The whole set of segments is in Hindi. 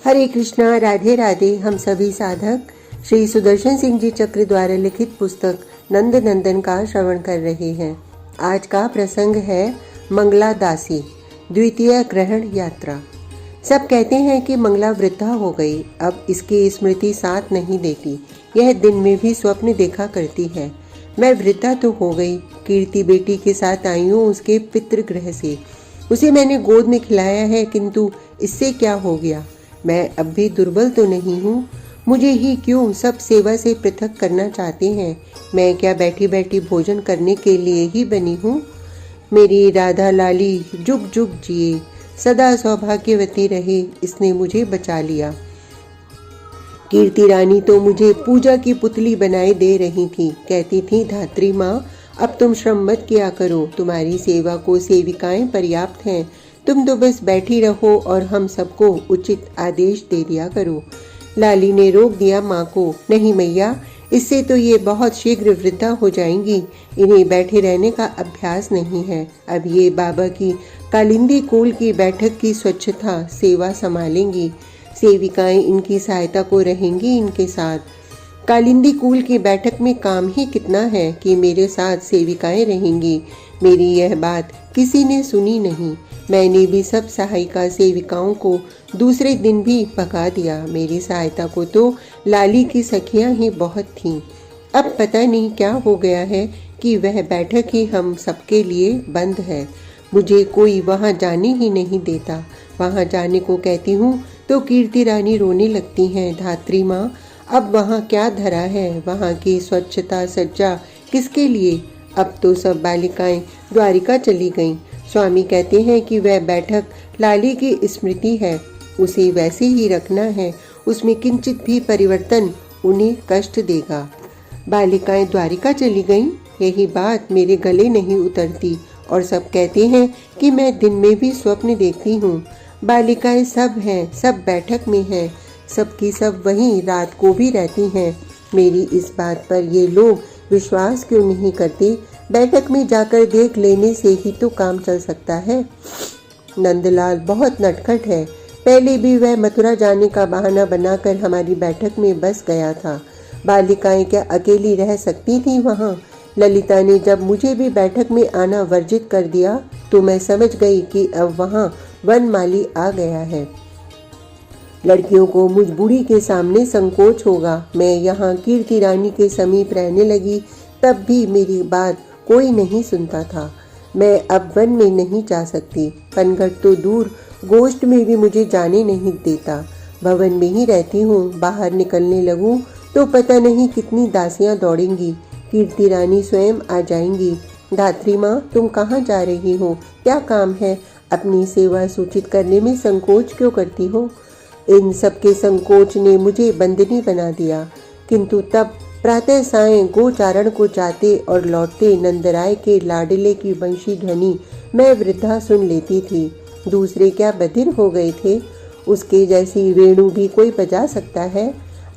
हरे कृष्णा, राधे राधे। हम सभी साधक श्री सुदर्शन सिंह जी चक्र द्वारा लिखित पुस्तक नंद नंदन का श्रवण कर रहे हैं। आज का प्रसंग है मंगला दासी, द्वितीय ग्रहण यात्रा। सब कहते हैं कि मंगला वृद्धा हो गई, अब इसकी स्मृति साथ नहीं देती। यह दिन में भी स्वप्न देखा करती है। मैं वृद्धा तो हो गई, कीर्ति बेटी के साथ आई हूँ उसके पितृगृह से। उसे मैंने गोद में खिलाया है, किंतु इससे क्या हो गया? मैं अब भी दुर्बल तो नहीं हूँ? मुझे ही क्यों सब सेवा से पृथक करना चाहते हैं? मैं क्या बैठी बैठी भोजन करने के लिए ही बनी हूँ? मेरी राधा लाली जुग जुग जिए, सदा सौभाग्यवती रहे, इसने मुझे बचा लिया। कीर्ति रानी तो मुझे पूजा की पुतली बनाए दे रही थी। कहती थी, धात्री माँ, अब तुम श्रम मत किया करो, तुम्हारी सेवा को सेविकाएं पर्याप्त हैं। तुम तो बस बैठी रहो और हम सबको उचित आदेश दे दिया करो। लाली ने रोक दिया माँ को। नहीं मैया, इससे तो ये बहुत शीघ्र वृद्धा हो जाएंगी। इन्हें बैठे रहने का अभ्यास नहीं है। अब ये बाबा की कालिंदी कुल की बैठक की स्वच्छता सेवा संभालेंगी। सेविकाएं इनकी सहायता को रहेंगी इनके साथ। कालिंदी कुल की बैठक में काम ही कितना है कि मेरे साथ सेविकाएं रहेंगी। मेरी यह बात किसी ने सुनी नहीं। मैंने भी सब सहायिका सेविकाओं को दूसरे दिन भी पका दिया। मेरी सहायता को तो लाली की सखियां ही बहुत थीं। अब पता नहीं क्या हो गया है कि वह बैठक ही हम सबके लिए बंद है। मुझे कोई वहां जाने ही नहीं देता। वहां जाने को कहती हूँ तो कीर्ति रानी रोने लगती हैं। धात्री माँ, अब वहाँ क्या धरा है? वहाँ की स्वच्छता सज्जा किसके लिए? अब तो सब बालिकाएं द्वारिका चली गईं। स्वामी कहते हैं कि वह बैठक लाली की स्मृति है, उसे वैसे ही रखना है। उसमें किंचित भी परिवर्तन उन्हें कष्ट देगा। बालिकाएं द्वारिका चली गईं, यही बात मेरे गले नहीं उतरती। और सब कहते हैं कि मैं दिन में भी स्वप्न देखती हूँ। बालिकाएं सब हैं, सब बैठक में हैं, सबकी सब वहीं रात को भी रहती हैं। मेरी इस बात पर ये लोग विश्वास क्यों नहीं करते? बैठक में जाकर देख लेने से ही तो काम चल सकता है। नंदलाल बहुत नटखट है। पहले भी वह मथुरा जाने का बहाना बनाकर हमारी बैठक में बस गया था। बालिकाएं क्या अकेली रह सकती थी वहाँ? ललिता ने जब मुझे भी बैठक में आना वर्जित कर दिया तो मैं समझ गई कि अब वहाँ वनमाली आ गया है। लड़कियों को मुझ बूढ़ी के सामने संकोच होगा। मैं यहाँ कीर्ति रानी के समीप रहने लगी, तब भी मेरी बात कोई नहीं सुनता था। मैं अब वन में नहीं जा सकती। पनघट तो दूर, गोष्ठ में भी मुझे जाने नहीं देता। भवन में ही रहती हूँ। बाहर निकलने लगूं तो पता नहीं कितनी दासियाँ दौड़ेंगी। कीर्ति रानी स्वयं आ जाएंगी। धात्री माँ, तुम कहाँ जा रही हो? क्या काम है? अपनी सेवा सूचित करने में संकोच क्यों करती हो? इन सबके संकोच ने मुझे बंदनी बना दिया। किंतु तब प्रातः सायं गोचारण को जाते और लौटते नंदराय के लाडले की वंशी ध्वनि मैं वृद्धा सुन लेती थी। दूसरे क्या बधिर हो गए थे? उसके जैसी वेणु भी कोई बजा सकता है?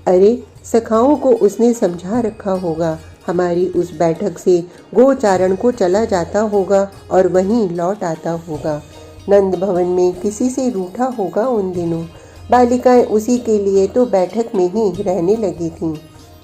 अरे, सखाओं को उसने समझा रखा होगा। हमारी उस बैठक से गोचारण को चला जाता होगा और वहीं लौट आता होगा। नंद भवन में किसी से रूठा होगा उन दिनों। बालिकाएं उसी के लिए तो बैठक में ही रहने लगी थीं।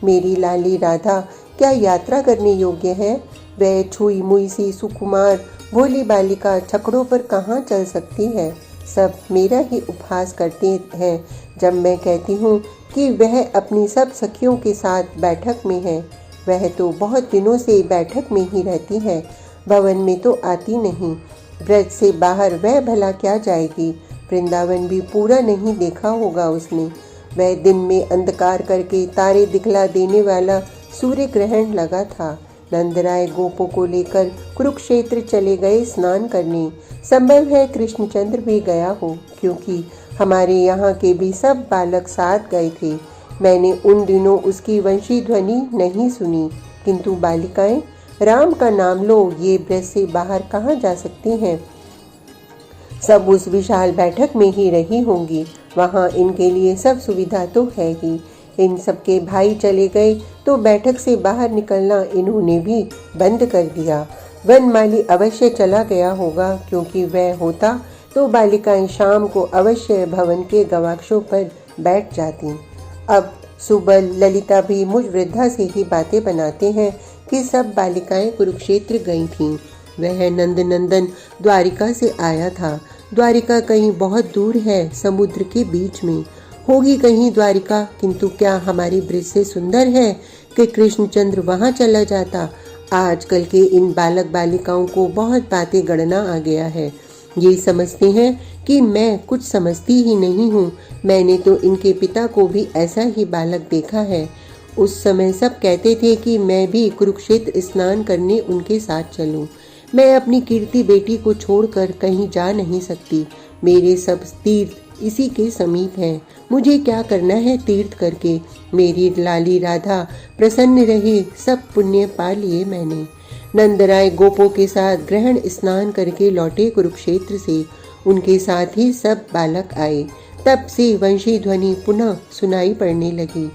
मेरी लाली राधा क्या यात्रा करने योग्य है? वह छुई मुई सी सुकुमार भोली बालिका छकड़ों पर कहाँ चल सकती है? सब मेरा ही उपहास करते हैं जब मैं कहती हूँ कि वह अपनी सब सखियों के साथ बैठक में है। वह तो बहुत दिनों से बैठक में ही रहती है, भवन में तो आती नहीं। ब्रज से बाहर वह भला क्या जाएगी? वृंदावन भी पूरा नहीं देखा होगा उसने। वह दिन में अंधकार करके तारे दिखला देने वाला सूर्य ग्रहण लगा था। नंदराय गोपों को लेकर कुरुक्षेत्र चले गए स्नान करने। संभव है कृष्णचंद्र भी गया हो, क्योंकि हमारे यहाँ के भी सब बालक साथ गए थे। मैंने उन दिनों उसकी वंशी ध्वनि नहीं सुनी। किंतु बालिकाएं, राम का नाम लो, ये ब्रज से बाहर कहाँ जा सकती हैं? सब उस विशाल बैठक में ही रही होंगी। वहाँ इनके लिए सब सुविधा तो है ही। इन सबके भाई चले गए तो बैठक से बाहर निकलना इन्होंने भी बंद कर दिया। वनमाली अवश्य चला गया होगा, क्योंकि वह होता तो बालिकाएं शाम को अवश्य भवन के गवाक्षों पर बैठ जाती। अब सुबल ललिता भी मुझ वृद्धा से ही बातें बनाते हैं कि सब बालिकाएं कुरुक्षेत्र गई थीं। वह नंद नंदन द्वारिका से आया था। द्वारिका कहीं बहुत दूर है, समुद्र के बीच में होगी कहीं द्वारिका, किंतु क्या हमारी ब्रिज से सुंदर है कि कृष्णचंद्र वहां चला जाता। आजकल के इन बालक बालिकाओं को बहुत बातें गढ़ना आ गया है। ये समझते हैं कि मैं कुछ समझती ही नहीं हूँ। मैंने तो इनके पिता को भी ऐसा ही बालक देखा है। उस समय सब कहते थे कि मैं भी कुरुक्षेत्र स्नान करने उनके साथ चलूं। मैं अपनी कीर्ति बेटी को छोड़कर कहीं जा नहीं सकती। मेरे सब तीर्थ इसी के समीप हैं। मुझे क्या करना है तीर्थ करके। मेरी लाली राधा प्रसन्न रहे, सब पुण्य पा लिए मैंने। नंदराय गोपों के साथ ग्रहण स्नान करके लौटे कुरुक्षेत्र से। उनके साथ ही सब बालक आए। तब से वंशी ध्वनि पुनः सुनाई पड़ने लगी।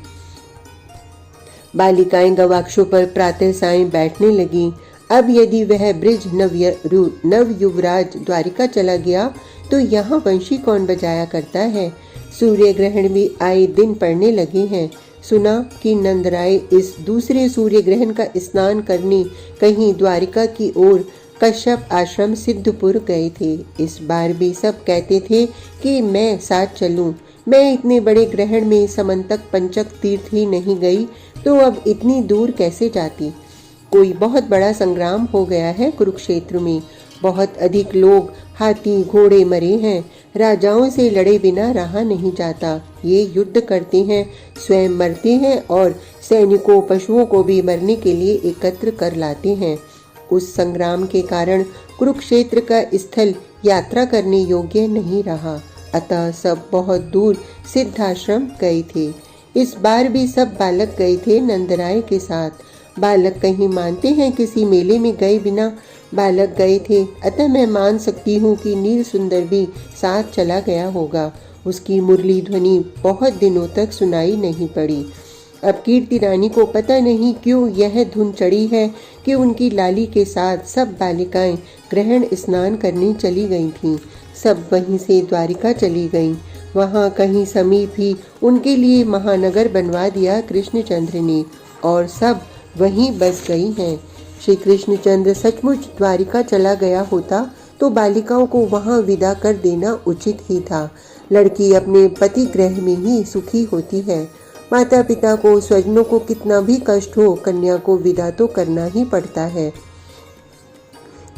बालिकाएं गवाक्षों पर प्रातः सायं बैठने लगी। अब यदि वह ब्रिज नव युवराज द्वारिका चला गया तो यहाँ वंशी कौन बजाया करता है। सूर्य ग्रहण भी आए दिन पड़ने लगे हैं। सुना कि नंदराय इस दूसरे सूर्य ग्रहण का स्नान करने कहीं द्वारिका की ओर कश्यप आश्रम सिद्धपुर गए थे। इस बार भी सब कहते थे कि मैं साथ चलूं। मैं इतने बड़े ग्रहण में समंतक पंचक तीर्थ ही नहीं गई तो अब इतनी दूर कैसे जाती। कोई बहुत बड़ा संग्राम हो गया है कुरुक्षेत्र में। बहुत अधिक लोग, हाथी घोड़े मरे हैं। राजाओं से लड़े बिना रहा नहीं जाता। ये युद्ध करते हैं, स्वयं मरते हैं और सैनिकों पशुओं को भी मरने के लिए एकत्र कर लाते हैं। उस संग्राम के कारण कुरुक्षेत्र का स्थल यात्रा करने योग्य नहीं रहा। अतः सब बहुत दूर सिद्धाश्रम गए थे। इस बार भी सब बालक गए थे नंदराय के साथ। बालक कहीं मानते हैं किसी मेले में गए बिना। बालक गए थे, अतः मैं मान सकती हूँ कि नील सुंदर भी साथ चला गया होगा। उसकी मुरली ध्वनि बहुत दिनों तक सुनाई नहीं पड़ी। अब कीर्ति रानी को पता नहीं क्यों यह धुन चढ़ी है कि उनकी लाली के साथ सब बालिकाएं ग्रहण स्नान करने चली गई थीं। सब वहीं से द्वारिका चली गईं। वहाँ कहीं समीप ही उनके लिए महानगर बनवा दिया कृष्णचंद्र ने और सब वहीं बस गई हैं। श्री कृष्णचंद्र सचमुच द्वारिका चला गया होता तो बालिकाओं को वहां विदा कर देना उचित ही था। लड़की अपने पति गृह में ही सुखी होती है। माता पिता को, स्वजनों को कितना भी कष्ट हो, कन्या को विदा तो करना ही पड़ता है।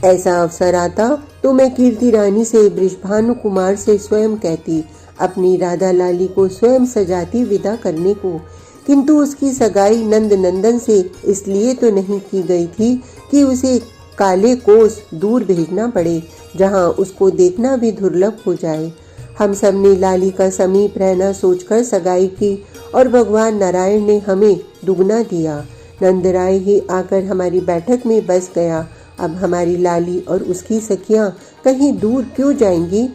ऐसा अवसर आता तो मैं कीर्ति रानी से, बृषभानु कुमार से स्वयं कहती, अपनी राधा लाली को स्वयं सजाती विदा करने को। किंतु उसकी सगाई नंद नंदन से इसलिए तो नहीं की गई थी कि उसे काले कोस दूर भेजना पड़े, जहां उसको देखना भी दुर्लभ हो जाए। हम सब ने लाली का समीप रहना सोचकर सगाई की और भगवान नारायण ने हमें दुगना दिया। नंदराय ही आकर हमारी बैठक में बस गया। अब हमारी लाली और उसकी सखियां कहीं दूर क्यों जाएंगी।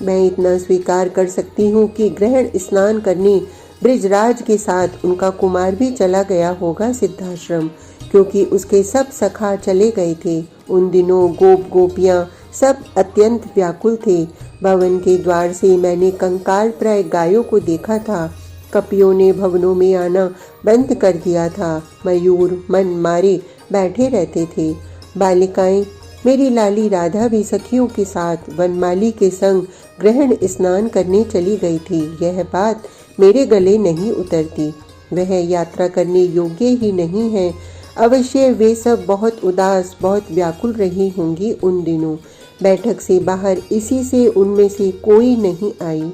मैं इतना स्वीकार कर सकती हूँ कि ग्रहण स्नान करने ब्रिजराज के साथ उनका कुमार भी चला गया होगा सिद्धाश्रम, क्योंकि उसके सब सखा चले गए थे। उन दिनों गोप गोपियां सब अत्यंत व्याकुल थे। भवन के द्वार से मैंने कंकाल प्राय गायों को देखा था। कपियों ने भवनों में आना बंद कर दिया था। मयूर मन मारे बैठे रहते थे। बालिकाएं, मेरी लाली राधा भी सखियों के साथ वनमाली के संग ग्रहण स्नान करने चली गई थी। यह बात मेरे गले नहीं उतरती। वह यात्रा करने योग्य ही नहीं है। अवश्य वे सब बहुत उदास, बहुत व्याकुल रही होंगी उन दिनों। बैठक से बाहर इसी से उनमें से कोई नहीं आई।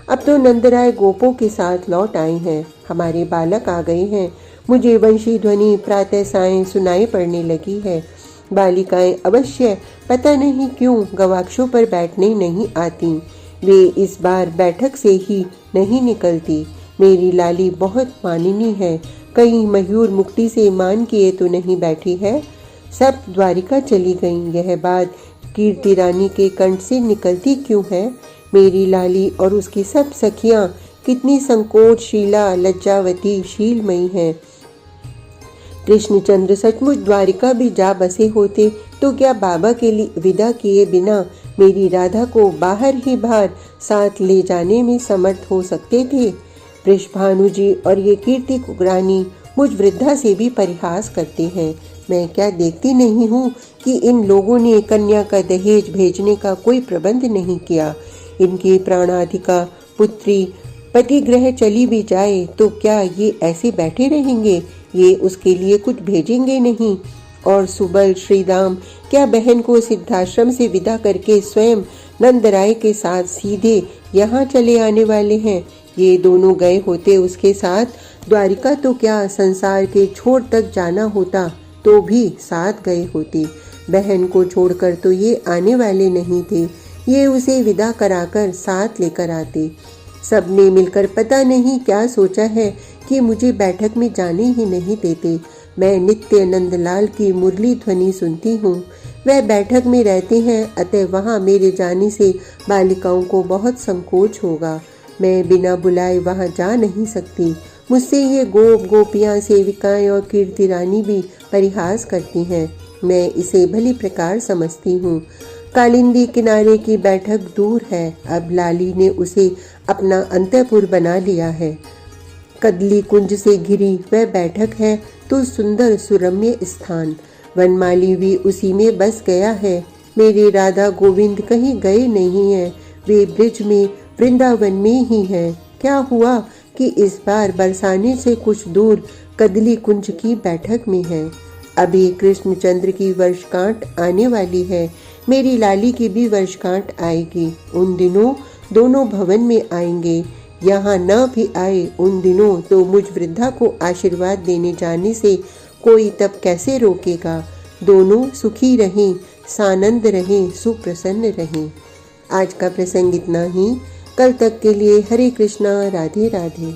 अब तो नंदराय गोपों के साथ लौट आए हैं। हमारे बालक आ गए हैं। मुझे वंशी ध्वनि प्रातः सायं सुनाई पड़ने लगी है। बालिकाएं अवश्य पता नहीं क्यों गवाक्षों पर बैठने नहीं आती। वे इस बार बैठक से ही नहीं निकलती। मेरी लाली बहुत मानिनी है। कहीं मयूर मुक्ति से मान किए तो नहीं बैठी है। सब द्वारिका चली गईं। यह बात कीर्ति रानी के कंठ से निकलती क्यों है। मेरी लाली और उसकी सब सखियां कितनी संकोचशीला, लज्जावती, शीलमयी हैं। कृष्णचंद्र सचमुच द्वारिका भी जा बसे होते तो क्या बाबा के लिए विदा किए बिना मेरी राधा को बाहर ही बाहर साथ ले जाने में समर्थ हो सकते थे। वृषभानु जी और ये कीर्ति कुकरानी मुझ वृद्धा से भी परिहास करते हैं। मैं क्या देखती नहीं हूँ कि इन लोगों ने कन्या का दहेज भेजने का कोई प्रबंध नहीं किया। इनकी प्राणाधिका पुत्री पतिगृह चली भी जाए तो क्या ये ऐसे बैठे रहेंगे? ये उसके लिए कुछ भेजेंगे नहीं। और सुबल श्रीराम क्या बहन को सिद्धाश्रम से विदा करके स्वयं नंदराय के साथ सीधे यहाँ चले आने वाले हैं? ये दोनों गए होते उसके साथ द्वारिका तो क्या संसार के छोर तक जाना होता तो भी साथ गए होते। बहन को छोड़कर तो ये आने वाले नहीं थे। ये उसे विदा कराकर साथ लेकर आते। सबने मिलकर पता नहीं क्या सोचा है कि मुझे बैठक में जाने ही नहीं देते। मैं नित्य नंदलाल की मुरली ध्वनि सुनती हूँ। वह बैठक में रहते हैं, अतः वहाँ मेरे जाने से बालिकाओं को बहुत संकोच होगा। मैं बिना बुलाए वहाँ जा नहीं सकती। मुझसे ये गोप गोपियाँ सेविकाएं और कीर्ति रानी भी परिहास करती हैं। मैं इसे भली प्रकार समझती हूँ। कालिंदी किनारे की बैठक दूर है। अब लाली ने उसे अपना अंतःपुर बना लिया है। कदली कुंज से घिरी वह बैठक है तो सुंदर सुरम्य स्थान। वनमाली भी उसी में बस गया है। मेरे राधा गोविंद कहीं गए नहीं हैं। वे ब्रिज में वृंदावन में ही हैं। क्या हुआ कि इस बार बरसाने से कुछ दूर कदली कुंज की बैठक में है। अभी कृष्णचंद्र की वर्षगांठ आने वाली है। मेरी लाली की भी वर्षगांठ आएगी। उन दिनों दोनों भवन में आएंगे। यहाँ न भी आए उन दिनों तो मुझ वृद्धा को आशीर्वाद देने जाने से कोई तब कैसे रोकेगा। दोनों सुखी रहें, सानंद रहें, सुप्रसन्न रहें। आज का प्रसंग इतना ही। कल तक के लिए हरे कृष्णा, राधे राधे।